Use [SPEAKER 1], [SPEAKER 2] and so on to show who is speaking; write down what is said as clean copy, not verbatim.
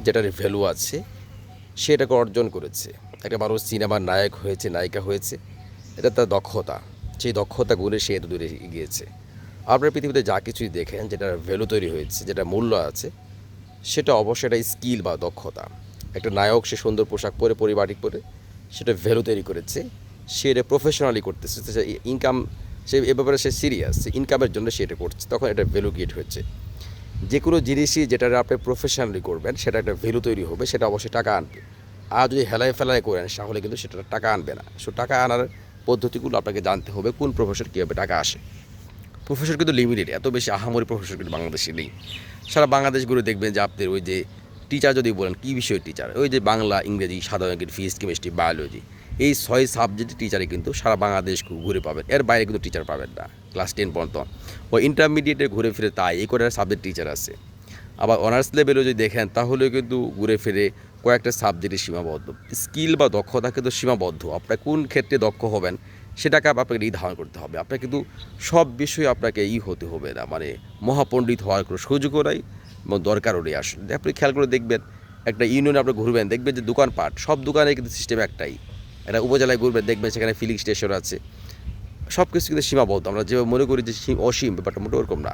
[SPEAKER 1] যেটার ভ্যালু আছে সেটাকে অর্জন করেছে। একটা মানুষ সিনেমার নায়ক হয়েছে, নায়িকা হয়েছে, এটা তার দক্ষতা। সেই দক্ষতা গুণে সে এত দূরে এগিয়েছে। আপনার পৃথিবীতে যা কিছুই দেখেন যেটার ভ্যালু তৈরি হয়েছে, যেটা মূল্য আছে, সেটা অবশ্যই একটা স্কিল বা দক্ষতা। একটা নায়ক সে সুন্দর পোশাক পরে, পরিপাটি পরে সেটা ভ্যালু তৈরি করেছে, সে এটা প্রফেশনালি করতেছে, সে ইনকাম, সে এ ব্যাপারে সে সিরিয়াস, ইনকামের জন্য সে এটা করছে, তখন এটা ভ্যালু ক্রিয়েট হচ্ছে। যে কোনো জিনিসই যেটা আপনি প্রফেশনালি করবেন সেটা একটা ভ্যালু তৈরি হবে, সেটা অবশ্যই টাকা আনবে। আর যদি হেলায় ফেলায় করেন তাহলে কিন্তু সেটা টাকা আনবে না। সো টাকা আনার পদ্ধতিগুলো আপনাকে জানতে হবে, কোন প্রফেশন কীভাবে টাকা আসে। প্রফেসর কিন্তু লিমিটেড, এত বেশি আহামরি প্রফেসর কিন্তু বাংলাদেশে নেই। সারা বাংলাদেশগুলো দেখবেন যে আপনাদের ওই যে টিচার যদি বলেন কী বিষয়ের টিচার, ওই যে বাংলা, ইংরেজি, সাধারণ জ্ঞান, ফিজিক্স, কেমিস্ট্রি, বায়োলজি, এই 6 সাবজেক্টের টিচারে কিন্তু সারা বাংলাদেশ ঘুরে পাবেন, এর বাইরে কিন্তু টিচার পাবেন না। ক্লাস 10 পর্যন্ত ওই ইন্টারমিডিয়েটে ঘুরে ফিরে তাই এই কয়টা সাবজেক্ট টিচার আছে। আবার অনার্স লেভেলেও যদি দেখেন তাহলেও কিন্তু ঘুরে ফিরে কয়েকটা সাবজেক্টে সীমাবদ্ধ। স্কিল বা দক্ষতা কিন্তু সীমাবদ্ধ, আপনার কোন ক্ষেত্রে দক্ষ হবেন সেটাকে আপনাকে নির্ধারণ করতে হবে। আপনার কিন্তু সব বিষয়ে আপনাকে হতে হবে না, মানে মহাপণ্ডিত হওয়ার কোনো সুযোগও নাই এবং দরকারও নেই। আসলে আপনি খেয়াল করে দেখবেন, একটা ইউনিয়নে আপনি ঘুরবেন, দেখবেন যে দোকানপাট, সব দোকানে কিন্তু সিস্টেম একটাই। একটা উপজেলায় ঘুরবেন, দেখবেন সেখানে ফিলিং স্টেশন আছে। সব কিছু কিন্তু সীমাবদ্ধ, আমরা যেভাবে মনে করি যে অসীম, ব্যাপারটা মোটেও ওরকম না।